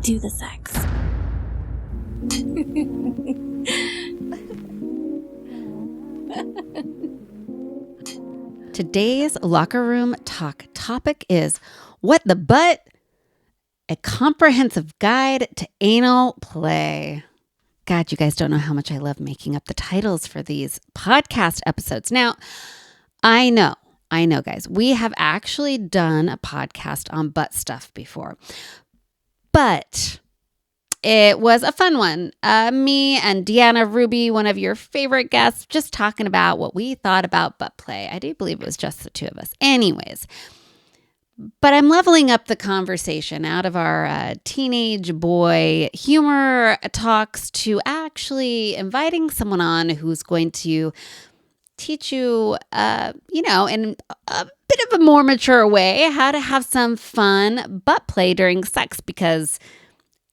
do the sex. Today's locker room talk topic is What the Butt? A comprehensive guide to anal play. God, you guys don't know how much I love making up the titles for these podcast episodes. Now, I know, guys, we have actually done a podcast on butt stuff before, but it was a fun one. Me and Deanna Ruby, one of your favorite guests, just talking about what we thought about butt play. I do believe it was just the two of us. Anyways, but I'm leveling up the conversation out of our teenage boy humor talks to actually inviting someone on who's going to teach you, in a bit of a more mature way, how to have some fun butt play during sex, because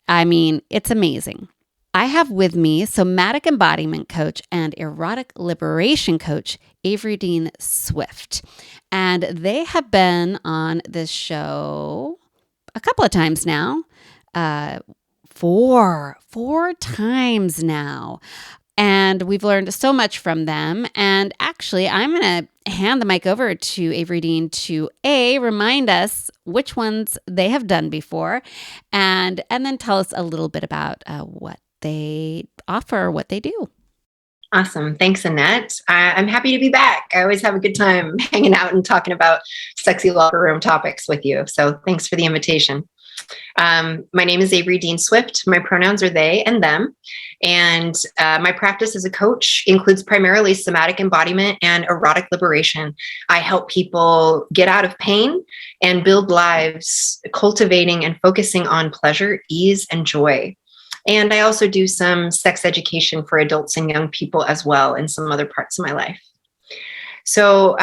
it's amazing. I have with me somatic embodiment coach and erotic liberation coach, Avery Dean Swift. And they have been on this show a couple of times now, four times now. And we've learned so much from them. And actually, I'm going to hand the mic over to Avery Dean to remind us which ones they have done before, and then tell us a little bit about what they offer, what they do. Awesome. Thanks, Annette. I'm happy to be back. I always have a good time hanging out and talking about sexy locker room topics with you. So thanks for the invitation. My name is Avery Dean Swift. My pronouns are they and them. And my practice as a coach includes primarily somatic embodiment and erotic liberation. I help people get out of pain and build lives cultivating and focusing on pleasure, ease, and joy. And I also do some sex education for adults and young people as well in some other parts of my life. So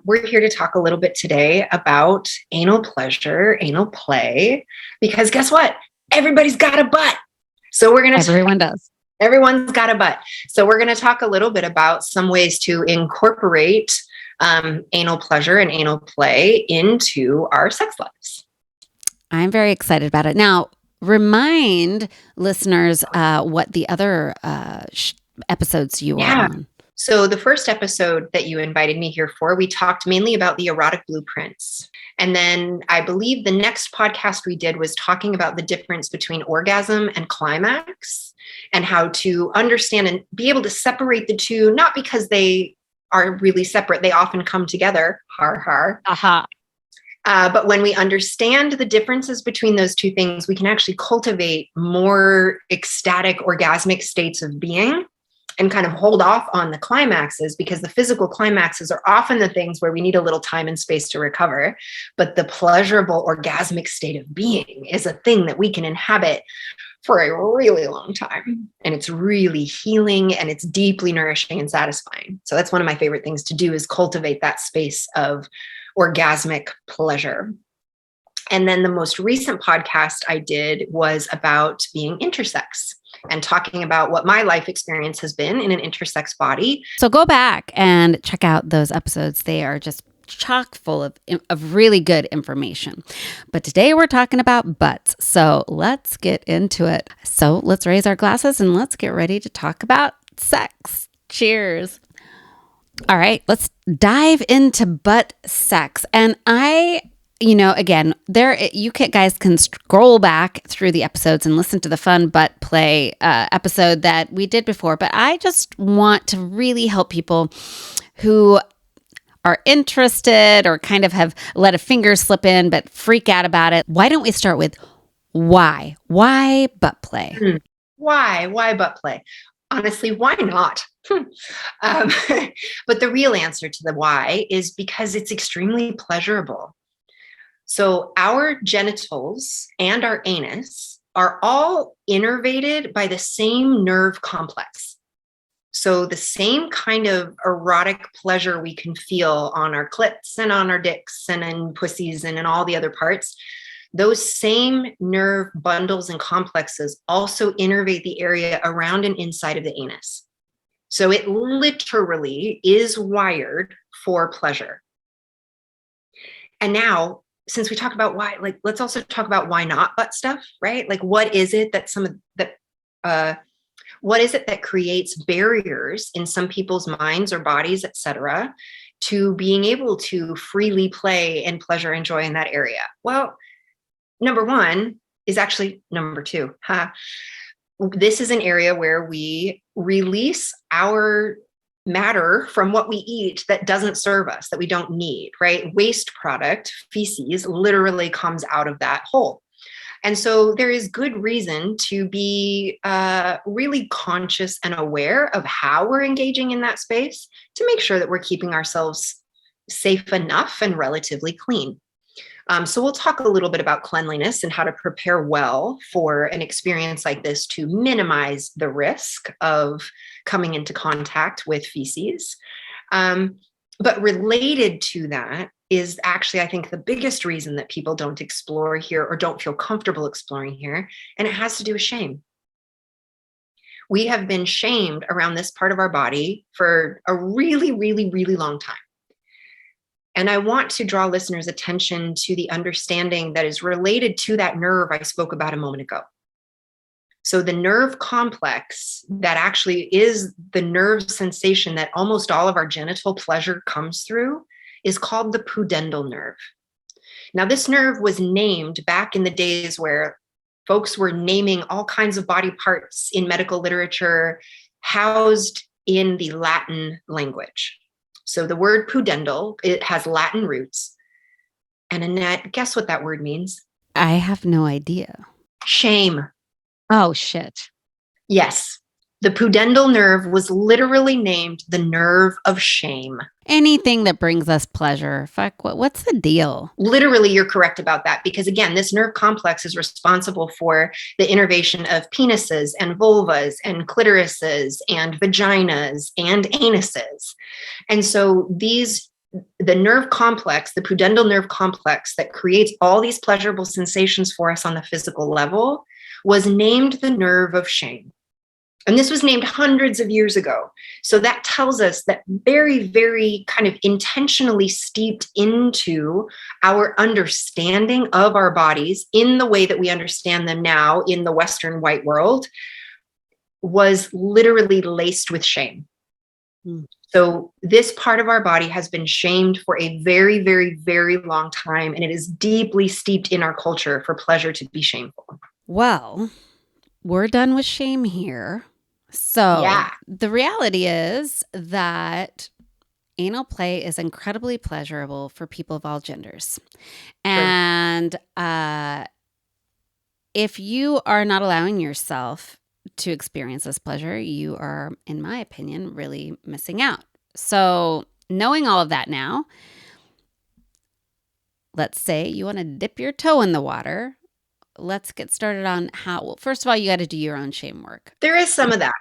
we're here to talk a little bit today about anal pleasure, anal play, because guess what? Everybody's got a butt. So we're going to... Everyone does. Everyone's got a butt. So we're going to talk a little bit about some ways to incorporate anal pleasure and anal play into our sex lives. I'm very excited about it. Now, remind listeners what the other episodes you were on. So the first episode that you invited me here for, we talked mainly about the erotic blueprints. And then I believe the next podcast we did was talking about the difference between orgasm and climax and how to understand and be able to separate the two, not because they are really separate. They often come together. Har, har. Aha. But when we understand the differences between those two things, we can actually cultivate more ecstatic, orgasmic states of being and kind of hold off on the climaxes, because the physical climaxes are often the things where we need a little time and space to recover. But the pleasurable, orgasmic state of being is a thing that we can inhabit for a really long time. And it's really healing and it's deeply nourishing and satisfying. So that's one of my favorite things to do, is cultivate that space of orgasmic pleasure. And then the most recent podcast I did was about being intersex and talking about what my life experience has been in an intersex body. So go back and check out those episodes. They are just chock full of really good information. But today we're talking about butts. So let's get into it. So let's raise our glasses and let's get ready to talk about sex. Cheers. All right, let's dive into butt sex. And again, guys can scroll back through the episodes and listen to the fun butt play episode that we did before. But I just want to really help people who are interested or kind of have let a finger slip in but freak out about it. Why don't we start with why? Why butt play? Why butt play? Honestly, why not? But the real answer to the why is because it's extremely pleasurable. So our genitals and our anus are all innervated by the same nerve complex. So the same kind of erotic pleasure we can feel on our clits and on our dicks and in pussies and in all the other parts, those same nerve bundles and complexes also innervate the area around and inside of the anus. So it literally is wired for pleasure. And now since we talk about why, like, let's also talk about why not butt stuff, right? Like, what is it that what is it that creates barriers in some people's minds or bodies, etc., to being able to freely play and pleasure and joy in that area? Well, number one is actually number two. This is an area where we release our matter from what we eat that doesn't serve us, that we don't need, right? Waste product, feces, literally comes out of that hole. And so there is good reason to be really conscious and aware of how we're engaging in that space to make sure that we're keeping ourselves safe enough and relatively clean. So we'll talk a little bit about cleanliness and how to prepare well for an experience like this to minimize the risk of coming into contact with feces. But related to that is actually, I think, the biggest reason that people don't explore here or don't feel comfortable exploring here, and it has to do with shame. We have been shamed around this part of our body for a really, really, really long time. And I want to draw listeners' attention to the understanding that is related to that nerve I spoke about a moment ago. So the nerve complex that actually is the nerve sensation that almost all of our genital pleasure comes through is called the pudendal nerve. Now, this nerve was named back in the days where folks were naming all kinds of body parts in medical literature housed in the Latin language. So the word pudendal, it has Latin roots. And Annette, guess what that word means? I have no idea. Shame. Oh, shit. Yes. The pudendal nerve was literally named the nerve of shame. Anything that brings us pleasure. Fuck, what's the deal? Literally, you're correct about that. Because again, this nerve complex is responsible for the innervation of penises and vulvas and clitorises and vaginas and anuses. And so the nerve complex, the pudendal nerve complex that creates all these pleasurable sensations for us on the physical level, was named the nerve of shame. And this was named hundreds of years ago. So that tells us that very, very kind of intentionally steeped into our understanding of our bodies in the way that we understand them now in the Western white world was literally laced with shame. So this part of our body has been shamed for a very, very, very long time. And it is deeply steeped in our culture for pleasure to be shameful. Well, we're done with shame here. So the reality is that anal play is incredibly pleasurable for people of all genders. And if you are not allowing yourself to experience this pleasure, you are, in my opinion, really missing out. So knowing all of that now, let's say you want to dip your toe in the water. Let's get started on how. Well, first of all, you got to do your own shame work. There is some of that.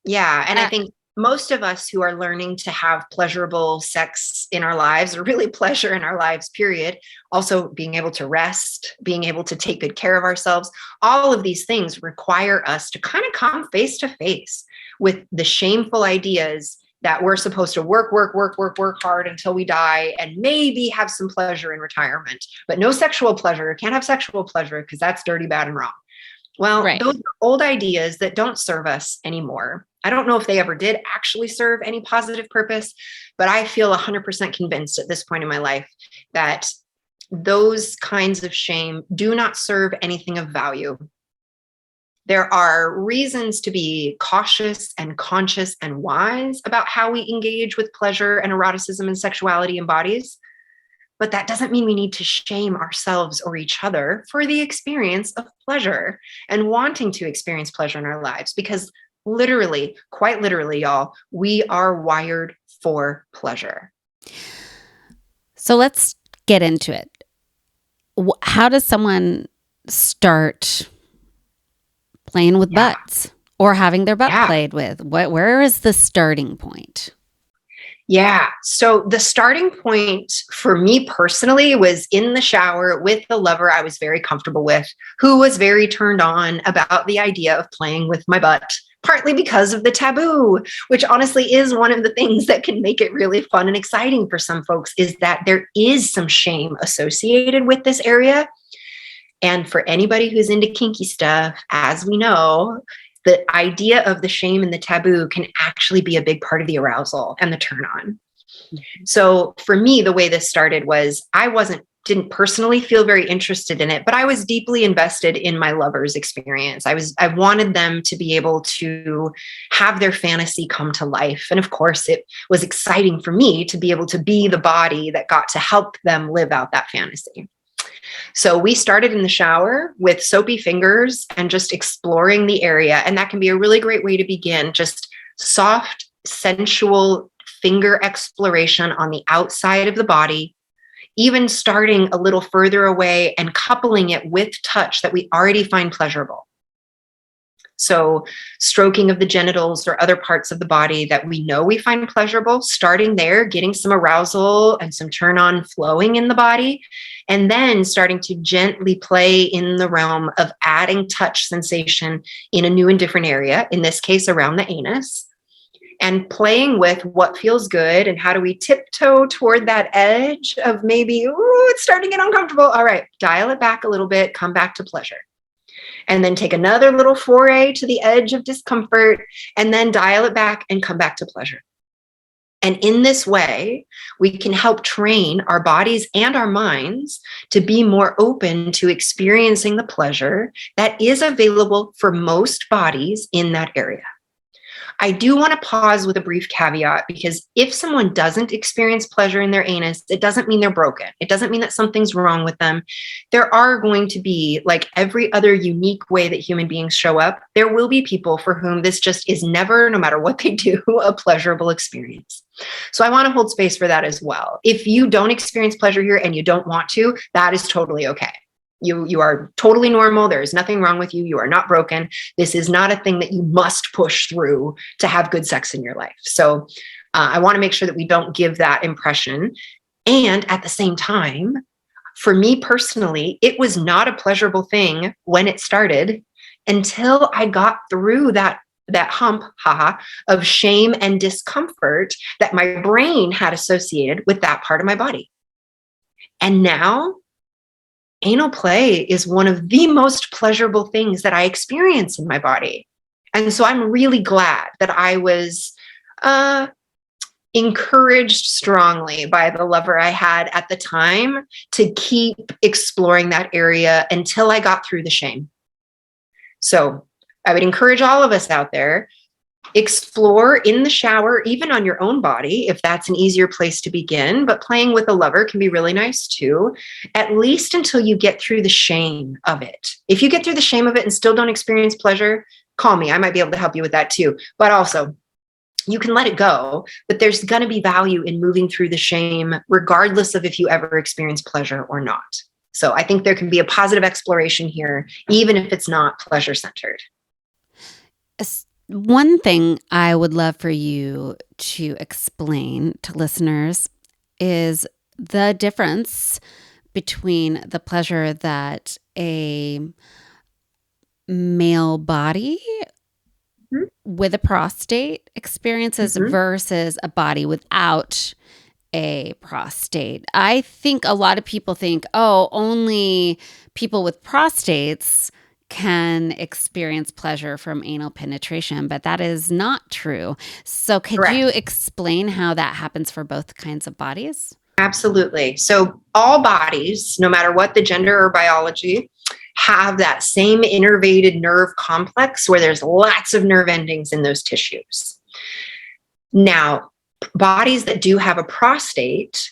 Yeah. And I think most of us who are learning to have pleasurable sex in our lives, or really pleasure in our lives, period, also being able to rest, being able to take good care of ourselves, all of these things require us to kind of come face to face with the shameful ideas that we're supposed to work hard until we die and maybe have some pleasure in retirement, but no sexual pleasure. Can't have sexual pleasure because that's dirty, bad, and wrong. Well, those are old ideas that don't serve us anymore. I don't know if they ever did actually serve any positive purpose, but I feel 100% convinced at this point in my life that those kinds of shame do not serve anything of value. There are reasons to be cautious and conscious and wise about how we engage with pleasure and eroticism and sexuality and bodies. But that doesn't mean we need to shame ourselves or each other for the experience of pleasure and wanting to experience pleasure in our lives. Because literally, quite literally, y'all, we are wired for pleasure. So let's get into it. How does someone start playing with butts or having their butt played with? Where is the starting point? Yeah. So the starting point for me personally was in the shower with the lover I was very comfortable with, who was very turned on about the idea of playing with my butt partly because of the taboo, which honestly is one of the things that can make it really fun and exciting for some folks, is that there is some shame associated with this area. And for anybody who's into kinky stuff, as we know, the idea of the shame and the taboo can actually be a big part of the arousal and the turn on. So for me, the way this started was I didn't personally feel very interested in it, but I was deeply invested in my lover's experience. I wanted them to be able to have their fantasy come to life. And of course, it was exciting for me to be able to be the body that got to help them live out that fantasy. So we started in the shower with soapy fingers and just exploring the area. And that can be a really great way to begin, just soft, sensual finger exploration on the outside of the body, even starting a little further away and coupling it with touch that we already find pleasurable. So stroking of the genitals or other parts of the body that we know we find pleasurable, starting there, getting some arousal and some turn on flowing in the body, and then starting to gently play in the realm of adding touch sensation in a new and different area, in this case, around the anus, and playing with what feels good and how do we tiptoe toward that edge of maybe, ooh, it's starting to get uncomfortable. All right, dial it back a little bit, come back to pleasure. And then take another little foray to the edge of discomfort, and then dial it back and come back to pleasure. And in this way, we can help train our bodies and our minds to be more open to experiencing the pleasure that is available for most bodies in that area. I do want to pause with a brief caveat, because if someone doesn't experience pleasure in their anus, it doesn't mean they're broken. It doesn't mean that something's wrong with them. There are going to be, like every other unique way that human beings show up, there will be people for whom this just is never, no matter what they do, a pleasurable experience. So I want to hold space for that as well. If you don't experience pleasure here and you don't want to, that is totally okay. You are totally normal. There is nothing wrong with you. You are not broken. This is not a thing that you must push through to have good sex in your life. So I want to make sure that we don't give that impression. And at the same time, for me personally, it was not a pleasurable thing when it started until I got through that hump, of shame and discomfort that my brain had associated with that part of my body. And now, anal play is one of the most pleasurable things that I experience in my body. And so I'm really glad that I was encouraged strongly by the lover I had at the time to keep exploring that area until I got through the shame. So I would encourage all of us out there, explore in the shower, even on your own body, if that's an easier place to begin. But playing with a lover can be really nice too, at least until you get through the shame of it. If you get through the shame of it and still don't experience pleasure, call me. I might be able to help you with that too. But also, you can let it go, but there's going to be value in moving through the shame, regardless of if you ever experience pleasure or not. So I think there can be a positive exploration here, even if it's not pleasure-centered. One thing I would love for you to explain to listeners is the difference between the pleasure that a male body with a prostate experiences versus a body without a prostate. I think a lot of people think, oh, only people with prostates can experience pleasure from anal penetration, but that is not true. So could Correct. you explain how that happens for both kinds of bodies? Absolutely. So all bodies, no matter what the gender or biology, have that same innervated nerve complex where there's lots of nerve endings in those tissues. Now, bodies that do have a prostate,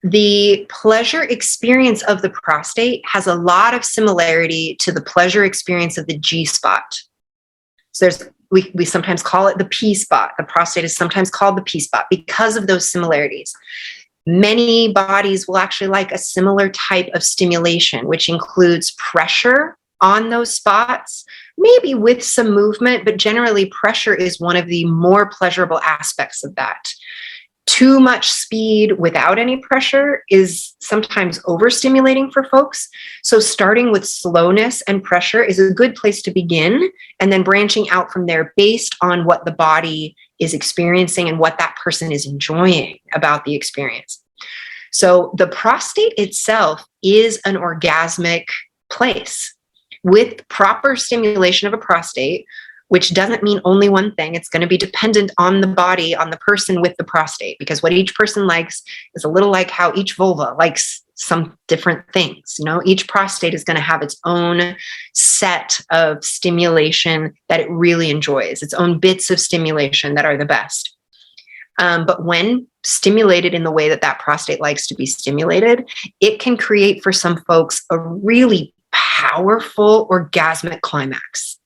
the pleasure experience of the prostate has a lot of similarity to the pleasure experience of the G-spot. So we sometimes call it the P-spot. The prostate is sometimes called the P-spot because of those similarities. Many bodies will actually like a similar type of stimulation, which includes pressure on those spots, maybe with some movement, but generally pressure is one of the more pleasurable aspects of that. Too much speed without any pressure is sometimes overstimulating for folks. So starting with slowness and pressure is a good place to begin, and then branching out from there based on what the body is experiencing and what that person is enjoying about the experience. So the prostate itself is an orgasmic place. With proper stimulation of a prostate, which doesn't mean only one thing. It's going to be dependent on the body, on the person with the prostate, because what each person likes is a little like how each vulva likes some different things. Each prostate is going to have its own set of stimulation that it really enjoys, its own bits of stimulation that are the best. But when stimulated in the way that that prostate likes to be stimulated, it can create for some folks a really powerful orgasmic climax.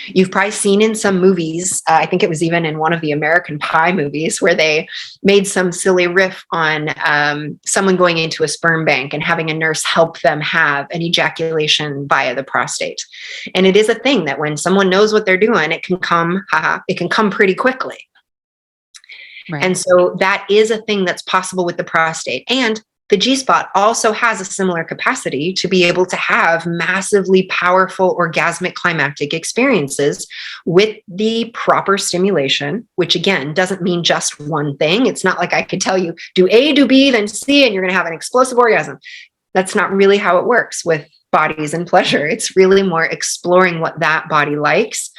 You've probably seen in some movies, I think it was even in one of the American Pie movies, where they made some silly riff on someone going into a sperm bank and having a nurse help them have an ejaculation via the prostate. And it is a thing that when someone knows what they're doing, it can come pretty quickly. Right. And so that is a thing that's possible with the prostate. And the G-spot also has a similar capacity to be able to have massively powerful orgasmic climactic experiences with the proper stimulation, which again, doesn't mean just one thing. It's not like I could tell you, do A, do B, then C, and you're going to have an explosive orgasm. That's not really how it works with bodies and pleasure. It's really more exploring what that body likes,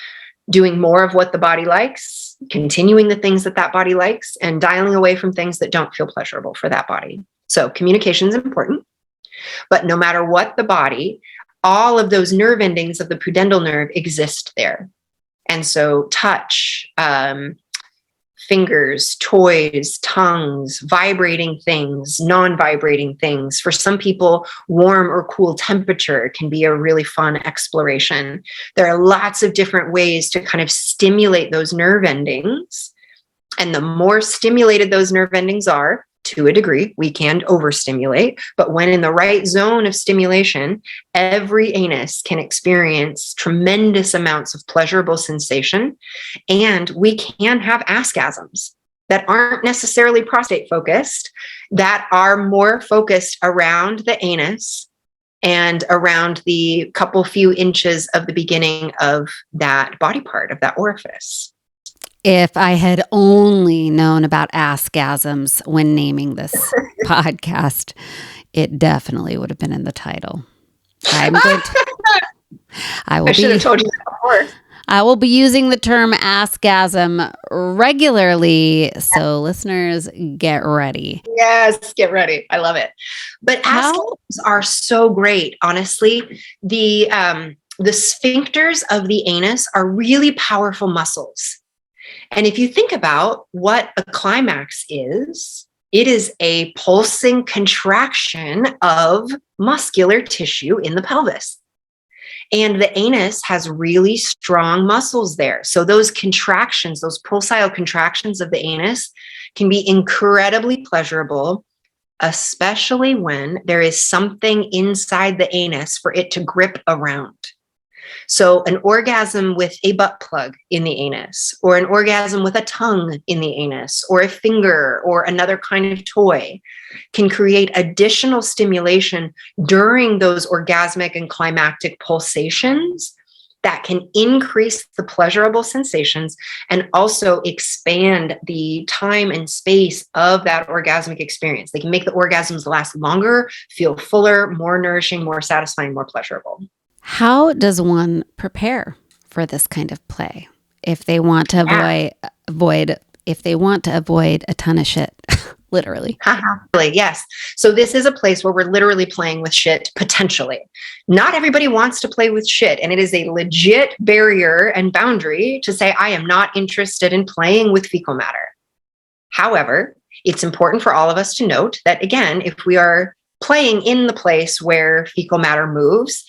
doing more of what the body likes, continuing the things that that body likes, and dialing away from things that don't feel pleasurable for that body. So communication is important, but no matter what the body, all of those nerve endings of the pudendal nerve exist there. And so touch, fingers, toys, tongues, vibrating things, non-vibrating things. For some people, warm or cool temperature can be a really fun exploration. There are lots of different ways to kind of stimulate those nerve endings. And the more stimulated those nerve endings are, to a degree, we can overstimulate, but when in the right zone of stimulation, every anus can experience tremendous amounts of pleasurable sensation, and we can have Assgasms that aren't necessarily prostate focused, that are more focused around the anus and around the few inches of the beginning of that body part, of that orifice. If I had only known about Assgasms when naming this podcast, it definitely would have been in the title. I should have told you that before. I will be using the term Assgasm regularly, so listeners, get ready. Yes, get ready. I love it. But Assgasms are so great, honestly. The sphincters of the anus are really powerful muscles. And if you think about what a climax is, it is a pulsing contraction of muscular tissue in the pelvis. And the anus has really strong muscles there. So those contractions, those pulsile contractions of the anus can be incredibly pleasurable, especially when there is something inside the anus for it to grip around. So an orgasm with a butt plug in the anus, or an orgasm with a tongue in the anus, or a finger, or another kind of toy can create additional stimulation during those orgasmic and climactic pulsations that can increase the pleasurable sensations and also expand the time and space of that orgasmic experience. They can make the orgasms last longer, feel fuller, more nourishing, more satisfying, more pleasurable. How does one prepare for this kind of play if they want to avoid a ton of shit? Literally. Yes. So this is a place where we're literally playing with shit, potentially. Not everybody wants to play with shit, and it is a legit barrier and boundary to say, I am not interested in playing with fecal matter. However, it's important for all of us to note that, again, if we are playing in the place where fecal matter moves,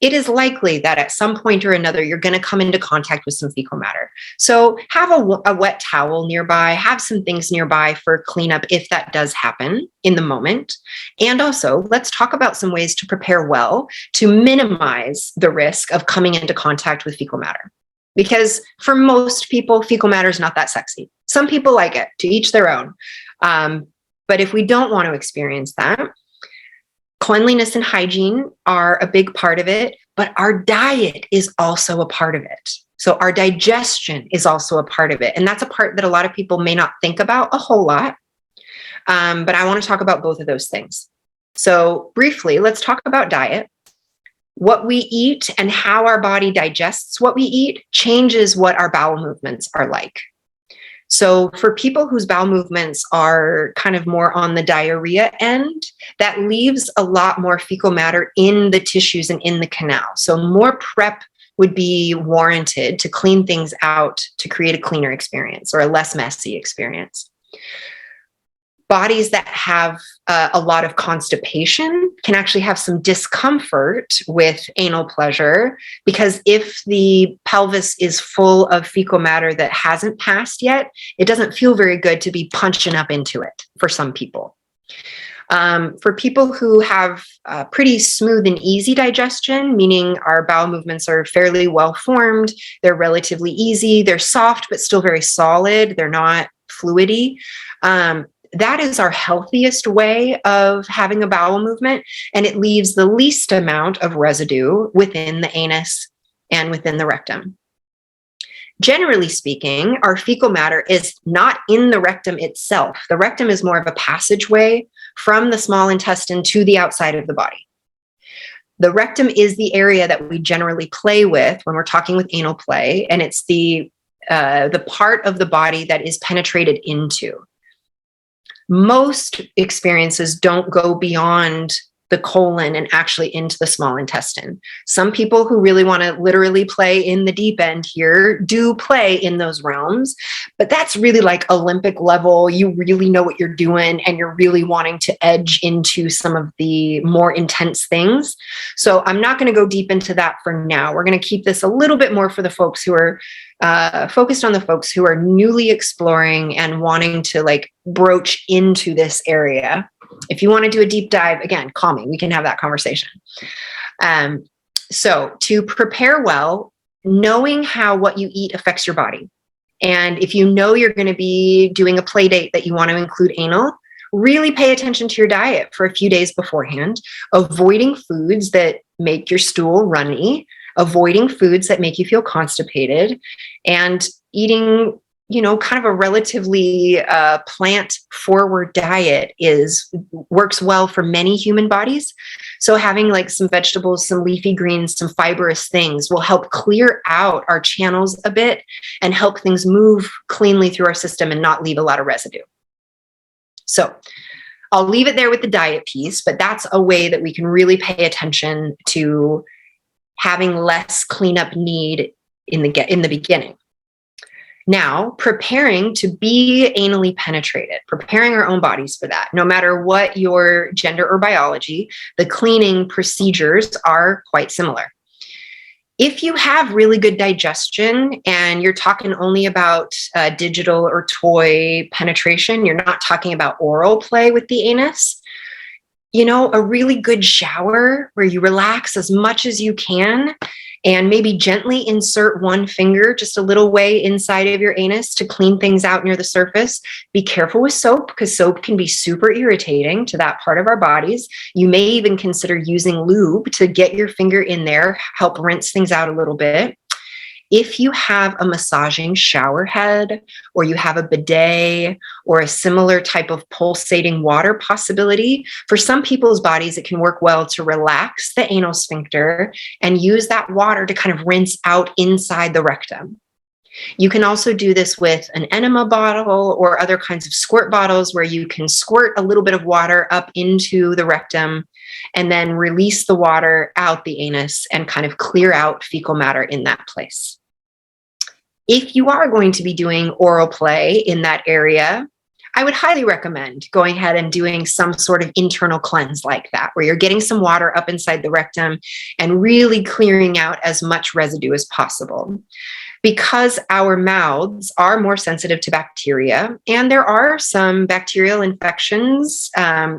it is likely that at some point or another, you're going to come into contact with some fecal matter. So have a wet towel nearby, have some things nearby for cleanup if that does happen in the moment. And also, let's talk about some ways to prepare well to minimize the risk of coming into contact with fecal matter. Because for most people, fecal matter is not that sexy. Some people like it, to each their own. But if we don't want to experience that, cleanliness and hygiene are a big part of it, but our diet is also a part of it. So our digestion is also a part of it. And that's a part that a lot of people may not think about a whole lot. But I want to talk about both of those things. So briefly, let's talk about diet. What we eat and how our body digests what we eat changes what our bowel movements are like. So for people whose bowel movements are kind of more on the diarrhea end, that leaves a lot more fecal matter in the tissues and in the canal. So more prep would be warranted to clean things out to create a cleaner experience or a less messy experience. Bodies that have a lot of constipation can actually have some discomfort with anal pleasure, because if the pelvis is full of fecal matter that hasn't passed yet, it doesn't feel very good to be punching up into it for some people. For people who have pretty smooth and easy digestion, meaning our bowel movements are fairly well formed, they're relatively easy, they're soft but still very solid, they're not fluidy. That is our healthiest way of having a bowel movement, and it leaves the least amount of residue within the anus and within the rectum. Generally speaking, our fecal matter is not in the rectum itself. The rectum is more of a passageway from the small intestine to the outside of the body. The rectum is the area that we generally play with when we're talking with anal play, and it's the part of the body that is penetrated into. Most experiences don't go beyond the colon and actually into the small intestine. Some people who really want to literally play in the deep end here do play in those realms, but that's really like Olympic level. You really know what you're doing and you're really wanting to edge into some of the more intense things. So I'm not going to go deep into that for now. We're going to keep this a little bit more for the folks who are focused on the folks who are newly exploring and wanting to like broach into this area. If you want to do a deep dive, again, call me. We can have that conversation. So to prepare well, knowing how what you eat affects your body. And if you know you're going to be doing a play date that you want to include anal, really pay attention to your diet for a few days beforehand, avoiding foods that make your stool runny, avoiding foods that make you feel constipated, and eating, kind of a relatively plant-forward diet works well for many human bodies. So having like some vegetables, some leafy greens, some fibrous things will help clear out our channels a bit and help things move cleanly through our system and not leave a lot of residue. So I'll leave it there with the diet piece, but that's a way that we can really pay attention to having less cleanup need in the beginning. Now, preparing to be anally penetrated, preparing our own bodies for that. No matter what your gender or biology, the cleaning procedures are quite similar. If you have really good digestion and you're talking only about digital or toy penetration, you're not talking about oral play with the anus, a really good shower where you relax as much as you can and maybe gently insert one finger just a little way inside of your anus to clean things out near the surface. Be careful with soap, because soap can be super irritating to that part of our bodies. You may even consider using lube to get your finger in there, help rinse things out a little bit. If you have a massaging shower head, or you have a bidet, or a similar type of pulsating water possibility, for some people's bodies, it can work well to relax the anal sphincter and use that water to kind of rinse out inside the rectum. You can also do this with an enema bottle or other kinds of squirt bottles where you can squirt a little bit of water up into the rectum and then release the water out the anus and kind of clear out fecal matter in that place. If you are going to be doing oral play in that area, I would highly recommend going ahead and doing some sort of internal cleanse like that, where you're getting some water up inside the rectum and really clearing out as much residue as possible. because our mouths are more sensitive to bacteria, and there are some bacterial infections,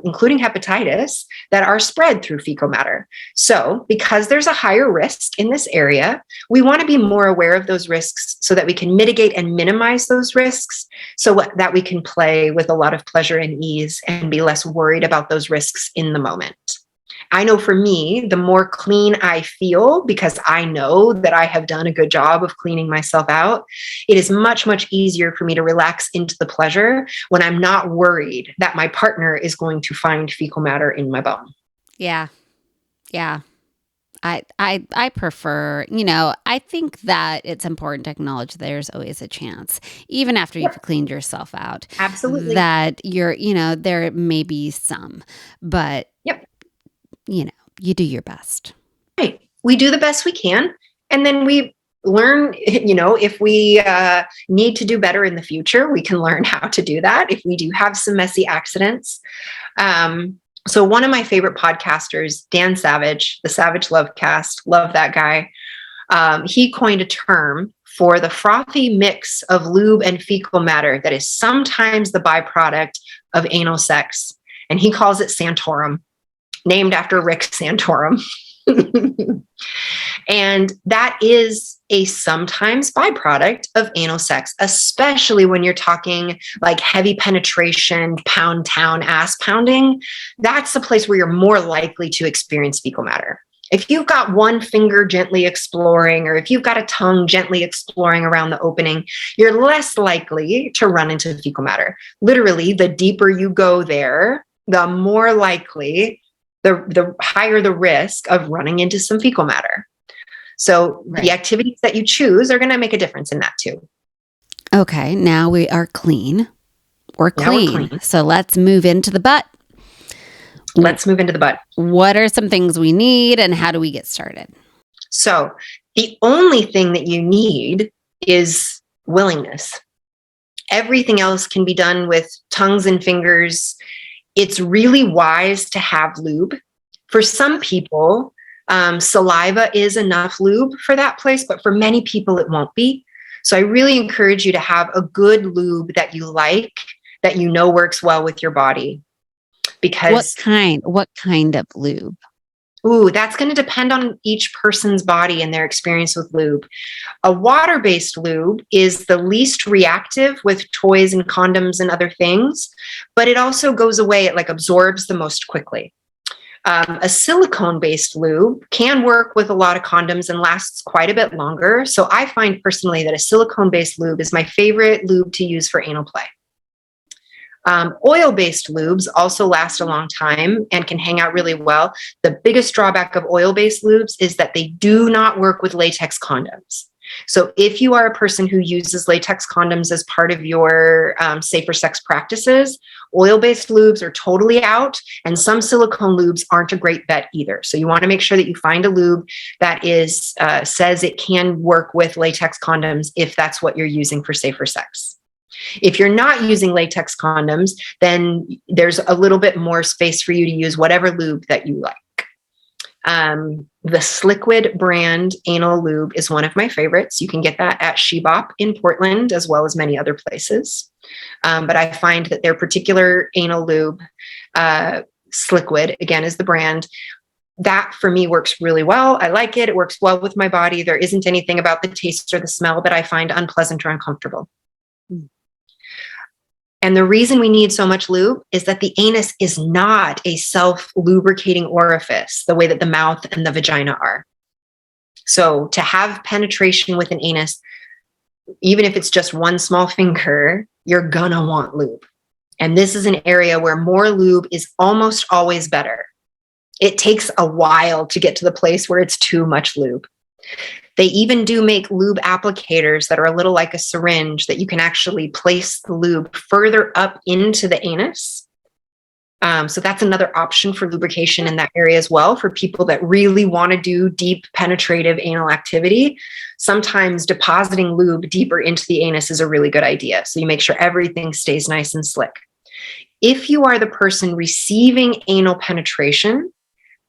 including hepatitis, that are spread through fecal matter. So because there's a higher risk in this area, we want to be more aware of those risks so that we can mitigate and minimize those risks, so that we can play with a lot of pleasure and ease and be less worried about those risks in the moment. I know for me, the more clean I feel, because I know that I have done a good job of cleaning myself out, it is much, much easier for me to relax into the pleasure when I'm not worried that my partner is going to find fecal matter in my bum. Yeah. Yeah. I prefer, I think that it's important to acknowledge there's always a chance, even after you've cleaned yourself out. Absolutely. That there may be some, but you do your best. Right. We do the best we can. And then we learn, if we need to do better in the future, we can learn how to do that if we do have some messy accidents. So one of my favorite podcasters, Dan Savage, the Savage Love Cast, love that guy. He coined a term for the frothy mix of lube and fecal matter that is sometimes the byproduct of anal sex. And he calls it Santorum, named after Rick Santorum. And that is a sometimes byproduct of anal sex, especially when you're talking like heavy penetration, pound town, ass pounding. That's the place where you're more likely to experience fecal matter. If you've got one finger gently exploring, or if you've got a tongue gently exploring around the opening, you're less likely to run into fecal matter. Literally, the deeper you go there, the more likely, the higher the risk of running into some fecal matter. So the activities that you choose are going to make a difference in that too. Okay, now we are clean. We're clean. So let's move into the butt. Let's move into the butt. What are some things we need and how do we get started? So the only thing that you need is willingness. Everything else can be done with tongues and fingers. It's really wise to have lube. For some people, saliva is enough lube for that place, but for many people, it won't be. So I really encourage you to have a good lube that you like, that you know works well with your body. Because what kind of lube? Ooh, that's going to depend on each person's body and their experience with lube. A water-based lube is the least reactive with toys and condoms and other things, but it also goes away. It absorbs the most quickly. A silicone-based lube can work with a lot of condoms and lasts quite a bit longer. So I find personally that a silicone-based lube is my favorite lube to use for anal play. Oil-based lubes also last a long time and can hang out really well. The biggest drawback of oil-based lubes is that they do not work with latex condoms. So if you are a person who uses latex condoms as part of your safer sex practices, oil-based lubes are totally out, and some silicone lubes aren't a great bet either. So you want to make sure that you find a lube that says it can work with latex condoms if that's what you're using for safer sex. If you're not using latex condoms, then there's a little bit more space for you to use whatever lube that you like. The Sliquid brand anal lube is one of my favorites. You can get that at Shebop in Portland, as well as many other places. But I find that their particular anal lube, Sliquid, again, is the brand. That for me works really well. I like it. It works well with my body. There isn't anything about the taste or the smell that I find unpleasant or uncomfortable. And the reason we need so much lube is that the anus is not a self-lubricating orifice the way that the mouth and the vagina are. So to have penetration with an anus, even if it's just one small finger, you're gonna want lube. And this is an area where more lube is almost always better. It takes a while to get to the place where it's too much lube. They even do make lube applicators that are a little like a syringe that you can actually place the lube further up into the anus. So that's another option for lubrication in that area as well for people that really want to do deep penetrative anal activity. Sometimes depositing lube deeper into the anus is a really good idea. So you make sure everything stays nice and slick. If you are the person receiving anal penetration,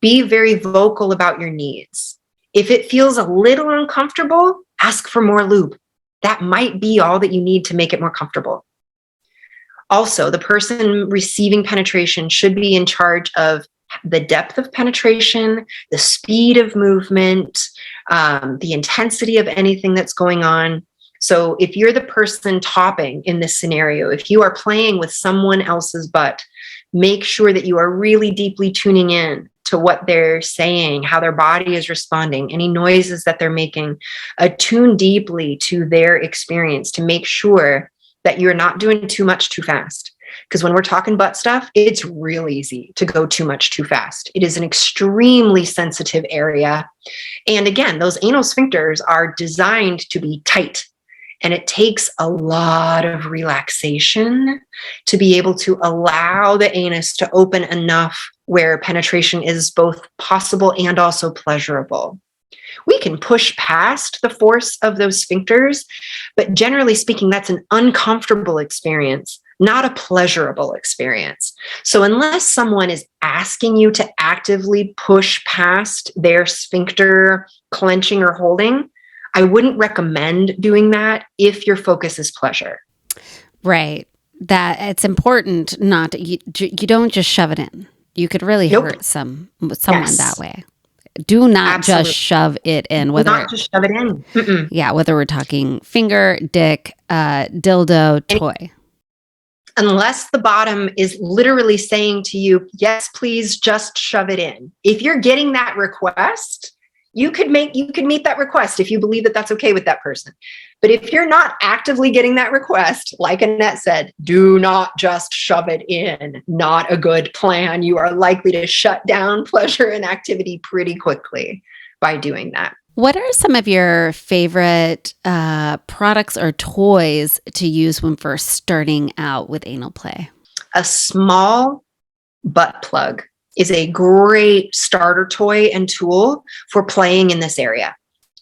be very vocal about your needs. If it feels a little uncomfortable, ask for more lube. that might be all that you need to make it more comfortable. Also, the person receiving penetration should be in charge of the depth of penetration, the speed of movement, the intensity of anything that's going on. So if you're the person topping in this scenario, if you are playing with someone else's butt, make sure that you are really deeply tuning in to what they're saying, how their body is responding, any noises that they're making. Attune deeply to their experience to make sure that you're not doing too much too fast. Because when we're talking butt stuff, it's real easy to go too much too fast. It is an extremely sensitive area. And again, those anal sphincters are designed to be tight. And it takes a lot of relaxation to be able to allow the anus to open enough where penetration is both possible and also pleasurable. We can push past the force of those sphincters, but generally speaking, that's an uncomfortable experience, not a pleasurable experience. So unless someone is asking you to actively push past their sphincter clenching or holding, I wouldn't recommend doing that if your focus is pleasure. Right. That it's important not to, you don't just shove it in. You could really hurt someone that way. Do not just shove it in. Not just shove it in. Mm-mm. Yeah, whether we're talking finger, dick, dildo, toy. Unless the bottom is literally saying to you, yes, please just shove it in. If you're getting that request, you could meet that request if you believe that that's okay with that person. But if you're not actively getting that request, like Annette said, do not just shove it in. Not a good plan. You are likely to shut down pleasure and activity pretty quickly by doing that. What are some of your favorite products or toys to use when first starting out with anal play? A small butt plug is a great starter toy and tool for playing in this area,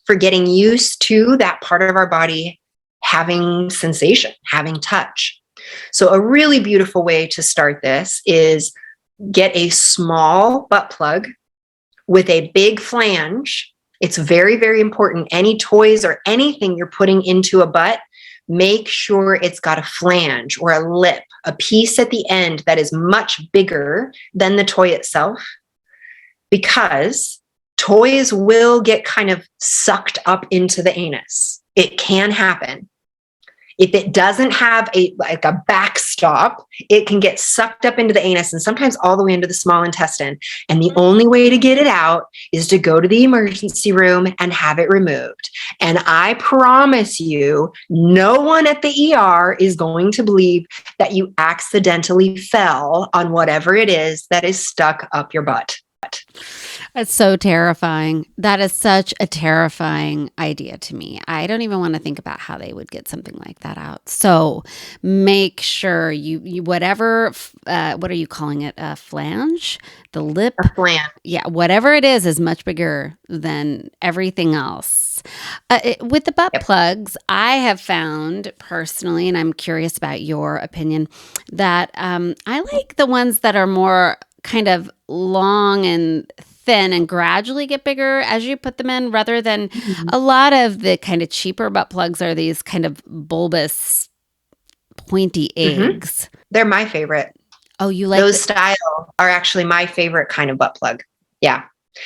for getting used to that part of our body having sensation, having touch. So a really beautiful way to start this is get a small butt plug with a big flange. It's very, very important. Any toys or anything you're putting into a butt, make sure it's got a flange or a lip, a piece at the end that is much bigger than the toy itself, because toys will get kind of sucked up into the anus. It can happen. If it doesn't have a backstop, it can get sucked up into the anus and sometimes all the way into the small intestine. And the only way to get it out is to go to the emergency room and have it removed. And I promise you, no one at the ER is going to believe that you accidentally fell on whatever it is that is stuck up your butt. That's so terrifying. That is such a terrifying idea to me. I don't even want to think about how they would get something like that out. So make sure you whatever, what are you calling it? A flange? The lip? A flange. Yeah, whatever it is much bigger than everything else. With the butt plugs, I have found personally, and I'm curious about your opinion, that I like the ones that are more kind of long and thin and gradually get bigger as you put them in, rather than a lot of the kind of cheaper butt plugs are these kind of bulbous, pointy eggs. They're my favorite. Oh, you like those style are actually my favorite kind of butt plug. Yeah.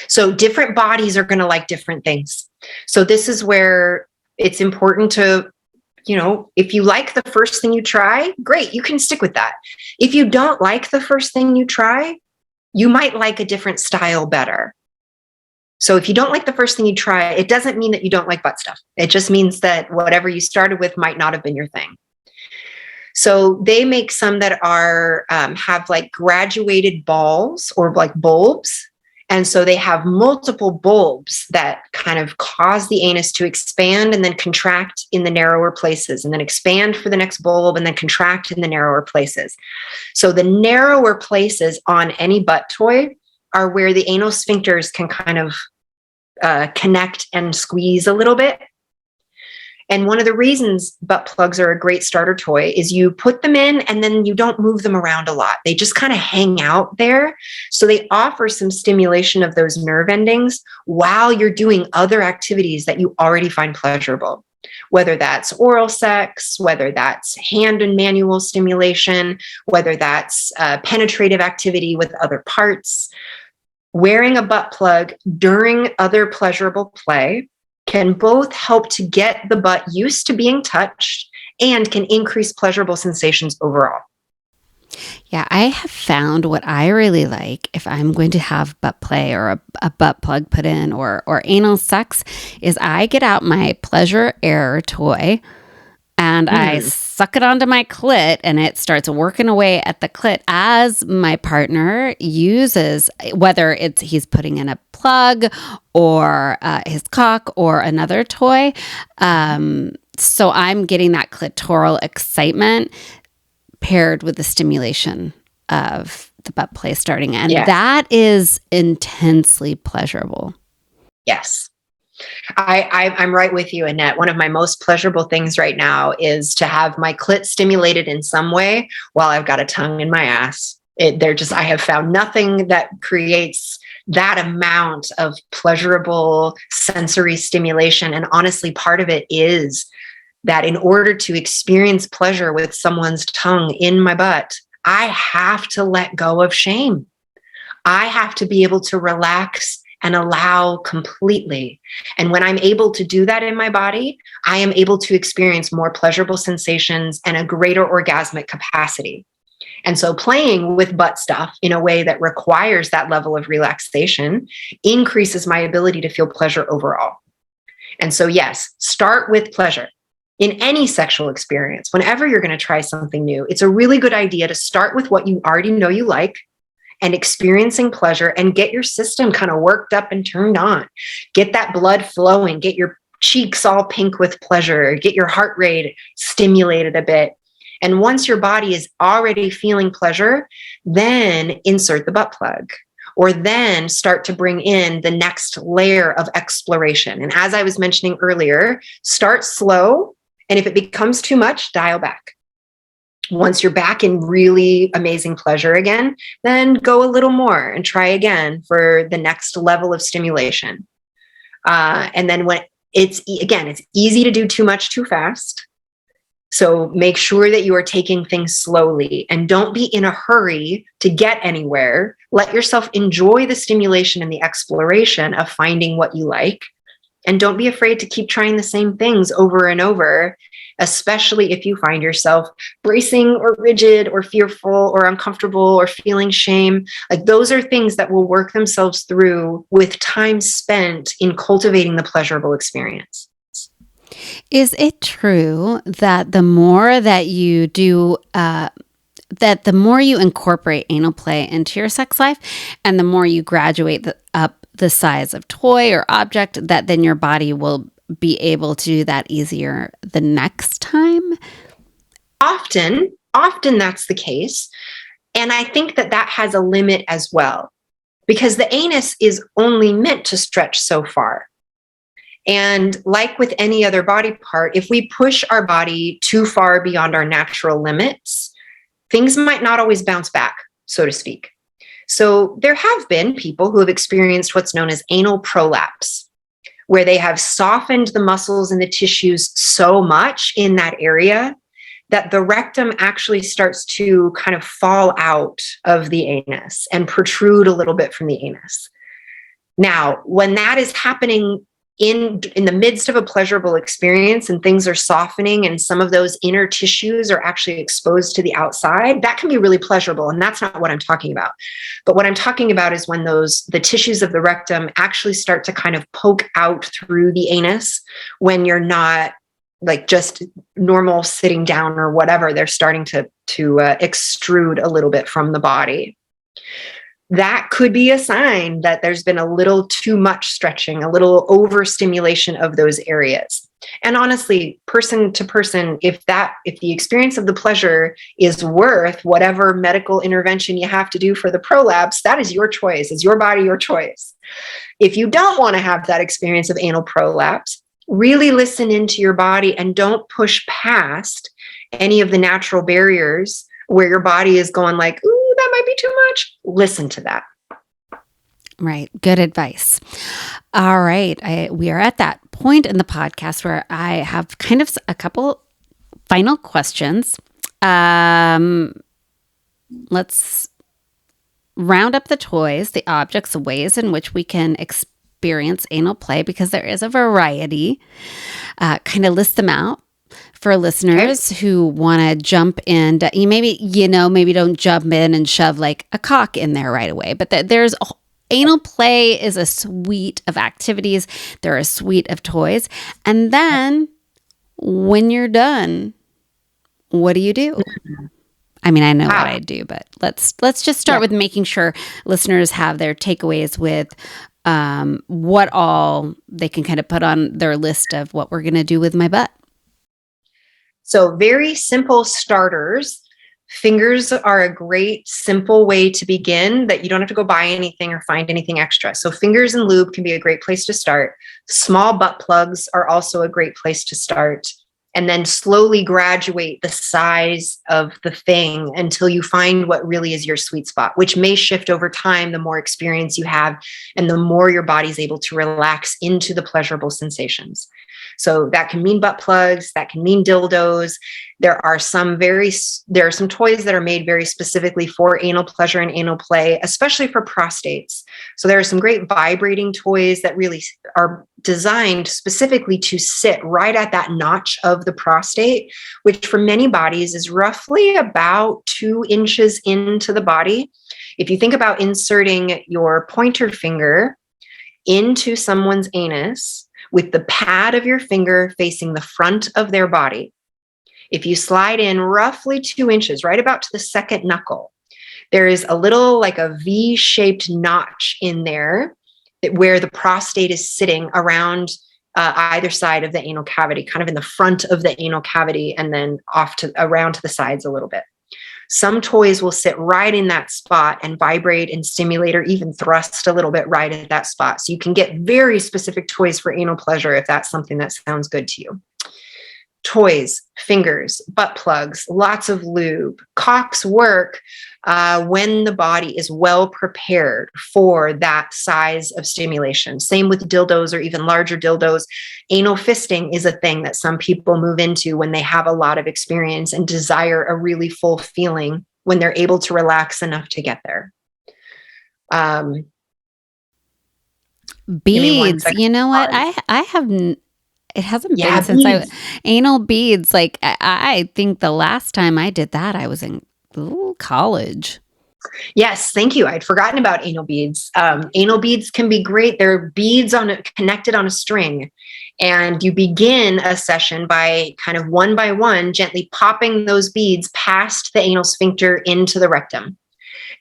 So different bodies are going to like different things. So this is where it's important to, if you like the first thing you try, great, you can stick with that. If you don't like the first thing you try, you might like a different style better. So if you don't like the first thing you try, it doesn't mean that you don't like butt stuff. It just means that whatever you started with might not have been your thing. So they make some that are have like graduated balls or like bulbs. And so they have multiple bulbs that kind of cause the anus to expand and then contract in the narrower places, and then expand for the next bulb and then contract in the narrower places. So the narrower places on any butt toy are where the anal sphincters can kind of connect and squeeze a little bit. And one of the reasons butt plugs are a great starter toy is you put them in and then you don't move them around a lot. They just kind of hang out there. So they offer some stimulation of those nerve endings while you're doing other activities that you already find pleasurable. whether that's oral sex, whether that's hand and manual stimulation, whether that's penetrative activity with other parts. Wearing a butt plug during other pleasurable play can both help to get the butt used to being touched and can increase pleasurable sensations overall. Yeah, I have found what I really like if I'm going to have butt play or a butt plug put in or anal sex is I get out my pleasure air toy and I suck it onto my clit and it starts working away at the clit as my partner uses, whether it's he's putting in a plug or his cock or another toy. So I'm getting that clitoral excitement paired with the stimulation of the butt play starting. And that is intensely pleasurable. Yes. I'm right with you, Annette. One of my most pleasurable things right now is to have my clit stimulated in some way while I've got a tongue in my ass. I have found nothing that creates that amount of pleasurable sensory stimulation. And honestly, part of it is that in order to experience pleasure with someone's tongue in my butt, I have to let go of shame. I have to be able to relax and allow completely. And when I'm able to do that in my body, I am able to experience more pleasurable sensations and a greater orgasmic capacity. And so playing with butt stuff in a way that requires that level of relaxation increases my ability to feel pleasure overall. And so, yes, start with pleasure. In any sexual experience, whenever you're going to try something new, it's a really good idea to start with what you already know you like and experiencing pleasure and get your system kind of worked up and turned on. Get that blood flowing, get your cheeks all pink with pleasure, get your heart rate stimulated a bit. And once your body is already feeling pleasure, then insert the butt plug. Or then start to bring in the next layer of exploration. And as I was mentioning earlier, start slow. And if it becomes too much, dial back. Once you're back in really amazing pleasure again, then go a little more and try again for the next level of stimulation. And then when it's easy to do too much too fast. So make sure that you are taking things slowly and don't be in a hurry to get anywhere. Let yourself enjoy the stimulation and the exploration of finding what you like. And don't be afraid to keep trying the same things over and over, especially if you find yourself bracing or rigid or fearful or uncomfortable or feeling shame. Like those are things that will work themselves through with time spent in cultivating the pleasurable experience. Is it true that the more that you do, that the more you incorporate anal play into your sex life and the more you graduate up the size of toy or object, that then your body will be able to do that easier the next time? Often that's the case. And I think that has a limit as well, because the anus is only meant to stretch so far. And like with any other body part, if we push our body too far beyond our natural limits, things might not always bounce back, so to speak. So there have been people who have experienced what's known as anal prolapse, where they have softened the muscles and the tissues so much in that area that the rectum actually starts to kind of fall out of the anus and protrude a little bit from the anus. Now, when that is happening in the midst of a pleasurable experience and things are softening and some of those inner tissues are actually exposed to the outside, that can be really pleasurable. And that's not what I'm talking about. But what I'm talking about is when the tissues of the rectum actually start to kind of poke out through the anus when you're not like just normal sitting down or whatever, they're starting to extrude a little bit from the body. That could be a sign that there's been a little too much stretching, a little overstimulation of those areas. And honestly, person to person, if the experience of the pleasure is worth whatever medical intervention you have to do for the prolapse, that is your choice. It's your body, your choice. If you don't want to have that experience of anal prolapse, really listen into your body and don't push past any of the natural barriers where your body is going like, ooh, that might be too much. Listen to that. Right. Good advice. All right. We are at that point in the podcast where I have kind of a couple final questions. Let's round up the toys, the objects, the ways in which we can experience anal play, because there is a variety. Kind of list them out for listeners who want to jump in. Maybe don't jump in and shove like a cock in there right away, but there's anal play is a suite of activities. There are a suite of toys. And then when you're done, what do you do? I mean, I know what I do, but let's just start with making sure listeners have their takeaways with what all they can kind of put on their list of what we're going to do with my butt. So very simple starters. Fingers are a great, simple way to begin that you don't have to go buy anything or find anything extra. So fingers and lube can be a great place to start. Small butt plugs are also a great place to start. And then slowly graduate the size of the thing until you find what really is your sweet spot, which may shift over time the more experience you have and the more your body's able to relax into the pleasurable sensations. So that can mean butt plugs, that can mean dildos. There are some toys that are made very specifically for anal pleasure and anal play, especially for prostates. So there are some great vibrating toys that really are designed specifically to sit right at that notch of the prostate, which for many bodies is roughly about 2 inches into the body. If you think about inserting your pointer finger into someone's anus with the pad of your finger facing the front of their body, if you slide in roughly 2 inches, right about to the second knuckle, there is a little like a V-shaped notch in there where the prostate is sitting around either side of the anal cavity, kind of in the front of the anal cavity, and then around to the sides a little bit. Some toys will sit right in that spot and vibrate and stimulate or even thrust a little bit right at that spot. So you can get very specific toys for anal pleasure if that's something that sounds good to you. Toys, fingers, butt plugs, lots of lube. Cocks work when the body is well prepared for that size of stimulation. Same with dildos or even larger dildos. Anal fisting is a thing that some people move into when they have a lot of experience and desire a really full feeling when they're able to relax enough to get there. Beads. You know what? I have... It hasn't been since anal beads. Like I think the last time I did that, I was in college. Yes, thank you. I'd forgotten about anal beads. Anal beads can be great. They're beads connected on a string. And you begin a session by kind of one by one, gently popping those beads past the anal sphincter into the rectum.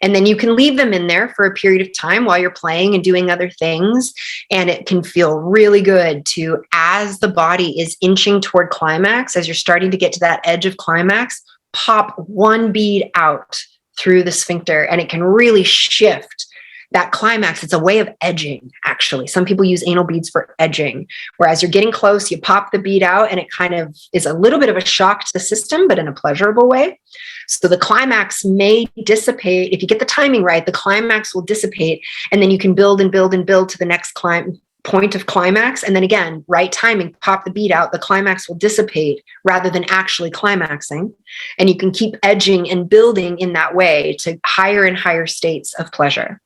And then you can leave them in there for a period of time while you're playing and doing other things. And it can feel really good as the body is inching toward climax, as you're starting to get to that edge of climax, pop one bead out through the sphincter, and it can really shift that climax. It's a way of edging, actually. Some people use anal beads for edging, whereas you're getting close, you pop the bead out, and it kind of is a little bit of a shock to the system, but in a pleasurable way. So the climax may dissipate. If you get the timing right, the climax will dissipate, and then you can build and build and build to the next point of climax. And then again, right timing, pop the bead out, the climax will dissipate rather than actually climaxing. And you can keep edging and building in that way to higher and higher states of pleasure.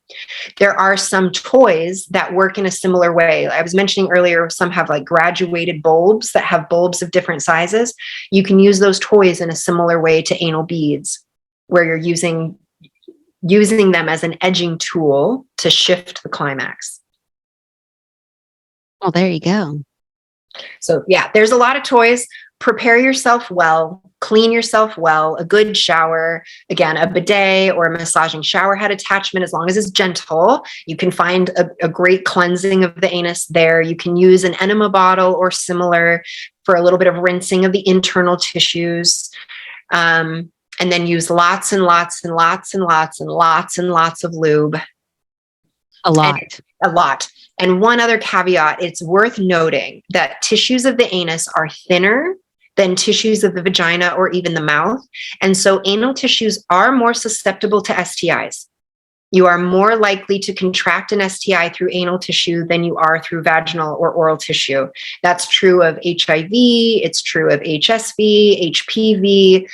There are some toys that work in a similar way. I was mentioning earlier, some have like graduated bulbs that have bulbs of different sizes. You can use those toys in a similar way to anal beads, where you're using them as an edging tool to shift the climax. Oh, there you go. So yeah, there's a lot of toys. Prepare yourself well, clean yourself well, a good shower, again, a bidet or a massaging shower head attachment, as long as it's gentle. You can find a great cleansing of the anus there. You can use an enema bottle or similar for a little bit of rinsing of the internal tissues. And then use lots and lots and lots and lots and lots and lots of lube. A lot. And one other caveat, it's worth noting that tissues of the anus are thinner than tissues of the vagina or even the mouth. And so anal tissues are more susceptible to STIs. You are more likely to contract an STI through anal tissue than you are through vaginal or oral tissue. That's true of HIV, it's true of HSV, HPV,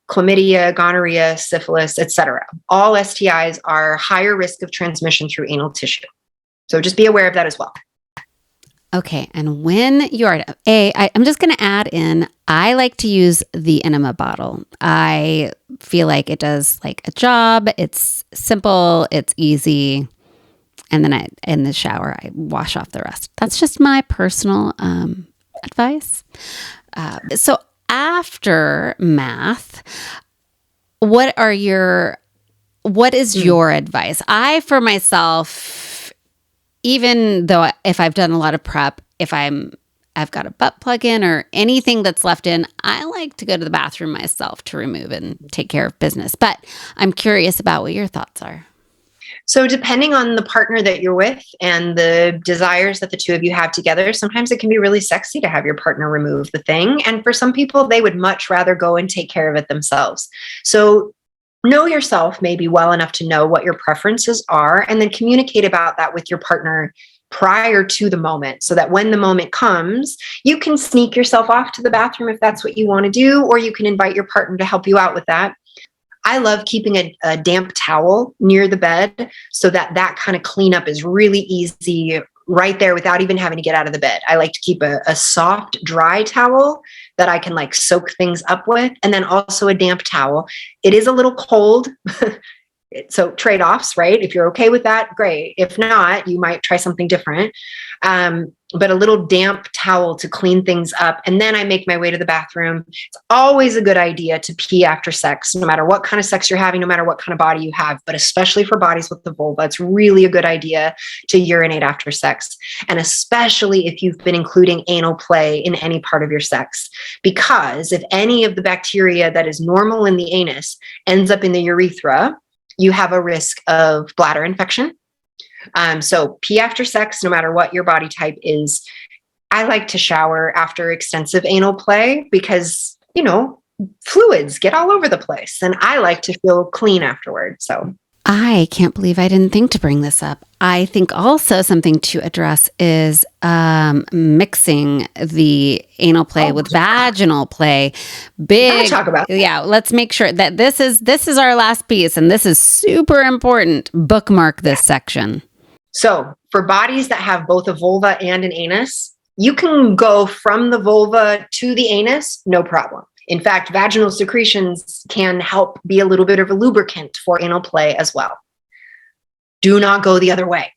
chlamydia, gonorrhea, syphilis, etc. All STIs are higher risk of transmission through anal tissue. So just be aware of that as well. Okay, and when you are, I'm just going to add in, I like to use the enema bottle. I feel like it does like a job. It's simple, it's easy. And then in the shower, I wash off the rest. That's just my personal advice. So after math, what is your advice? I, for myself, even though if I've done a lot of prep, if I've got a butt plug in or anything that's left in, I like to go to the bathroom myself to remove and take care of business. But I'm curious about what your thoughts are. So depending on the partner that you're with and the desires that the two of you have together, sometimes it can be really sexy to have your partner remove the thing. And for some people, they would much rather go and take care of it themselves. So know yourself maybe well enough to know what your preferences are, and then communicate about that with your partner prior to the moment, so that when the moment comes, you can sneak yourself off to the bathroom if that's what you want to do, or you can invite your partner to help you out with that. I love keeping a damp towel near the bed so that kind of cleanup is really easy right there without even having to get out of the bed. I like to keep a soft, dry towel that I can like soak things up with, and then also a damp towel. It is a little cold. So trade-offs, right? If you're okay with that, great. If not, you might try something different. But a little damp towel to clean things up. And then I make my way to the bathroom. It's always a good idea to pee after sex, no matter what kind of sex you're having, no matter what kind of body you have, but especially for bodies with the vulva, it's really a good idea to urinate after sex. And especially if you've been including anal play in any part of your sex, because if any of the bacteria that is normal in the anus ends up in the urethra, you have a risk of bladder infection. So pee after sex, no matter what your body type is. I like to shower after extensive anal play because, fluids get all over the place, and I like to feel clean afterward. So I can't believe I didn't think to bring this up. I think also something to address is mixing the anal play with vaginal play. Big talk about that. Yeah, let's make sure that this is our last piece, and this is super important. Bookmark this section. So for bodies that have both a vulva and an anus, you can go from the vulva to the anus, no problem. In fact, vaginal secretions can help be a little bit of a lubricant for anal play as well. Do not go the other way.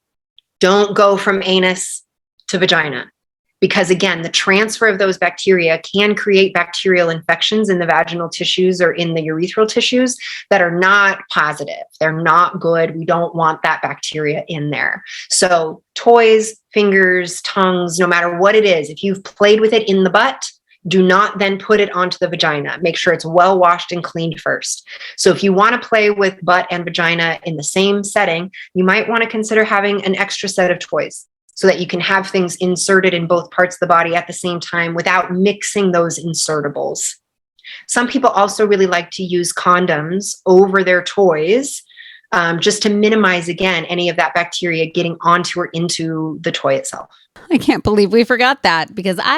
Don't go from anus to vagina, because again, the transfer of those bacteria can create bacterial infections in the vaginal tissues or in the urethral tissues that are not positive. They're not good. We don't want that bacteria in there. So toys, fingers, tongues, no matter what it is, if you've played with it in the butt, do not then put it onto the vagina. Make sure it's well washed and cleaned first. So if you want to play with butt and vagina in the same setting, you might want to consider having an extra set of toys so that you can have things inserted in both parts of the body at the same time without mixing those insertables. Some people also really like to use condoms over their toys, just to minimize, again, any of that bacteria getting onto or into the toy itself. I can't believe we forgot that, because I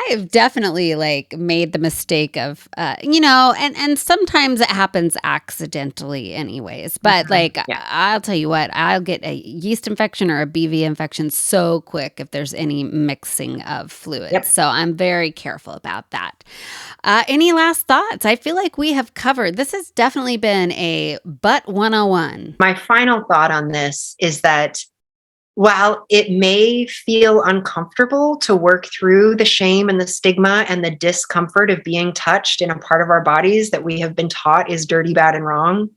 have definitely like made the mistake of, and sometimes it happens accidentally anyways, but I'll tell you what, I'll get a yeast infection or a BV infection so quick if there's any mixing of fluids. Yep. So I'm very careful about that. Any last thoughts? I feel like we have covered, this has definitely been a butt 101. My final thought on this is that while it may feel uncomfortable to work through the shame and the stigma and the discomfort of being touched in a part of our bodies that we have been taught is dirty, bad, and wrong,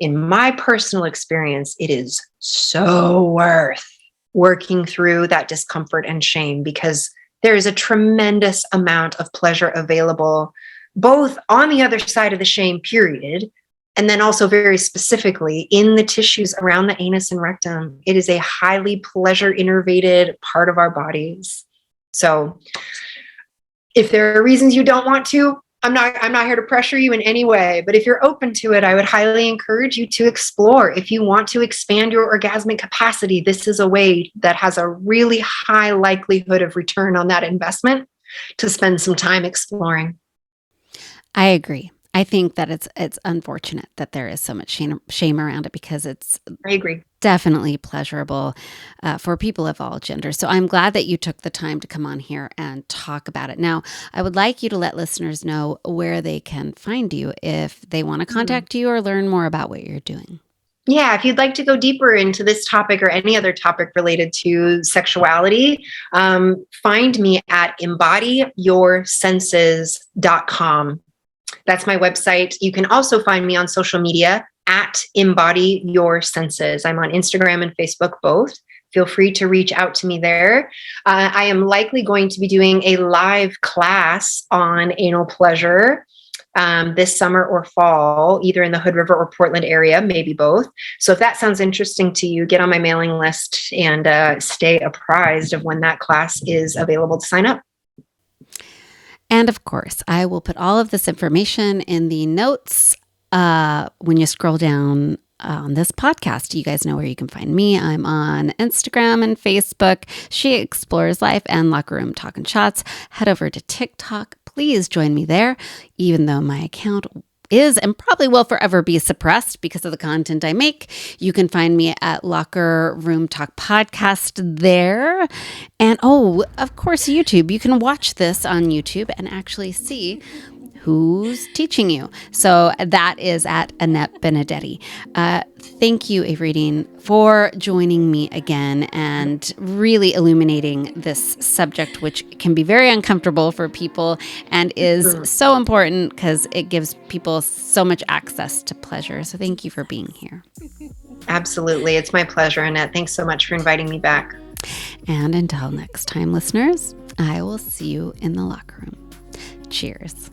in my personal experience, it is so worth working through that discomfort and shame, because there is a tremendous amount of pleasure available, both on the other side of the shame period, and then also very specifically in the tissues around the anus and rectum. It is a highly pleasure innervated part of our bodies. So if there are reasons you don't want to, I'm not here to pressure you in any way, but if you're open to it, I would highly encourage you to explore. If you want to expand your orgasmic capacity, this is a way that has a really high likelihood of return on that investment to spend some time exploring. I agree. I think that it's unfortunate that there is so much shame around it, because it's I agree. definitely pleasurable for people of all genders. So I'm glad that you took the time to come on here and talk about it. Now, I would like you to let listeners know where they can find you if they want to contact you or learn more about what you're doing. Yeah, if you'd like to go deeper into this topic or any other topic related to sexuality, find me at embodyyoursenses.com. That's my website. You can also find me on social media at Embody Your Senses. I'm on Instagram and Facebook both. Feel free to reach out to me there. I am likely going to be doing a live class on anal pleasure this summer or fall, either in the Hood River or Portland area, maybe both. So if that sounds interesting to you, get on my mailing list and stay apprised of when that class is available to sign up. And of course, I will put all of this information in the notes when you scroll down on this podcast. You guys know where you can find me. I'm on Instagram and Facebook, She Explores Life, and Locker Room Talkin' Shots. Head over to TikTok. Please join me there, even though my account is and probably will forever be suppressed because of the content I make. You can find me at Locker Room Talk Podcast there. And of course, YouTube. You can watch this on YouTube and actually see who's teaching you. So that is at Annette Benedetti. Thank you, Avery Dean, for joining me again and really illuminating this subject, which can be very uncomfortable for people and is so important because it gives people so much access to pleasure. So thank you for being here. Absolutely. It's my pleasure, Annette. Thanks so much for inviting me back. And until next time, listeners, I will see you in the locker room. Cheers.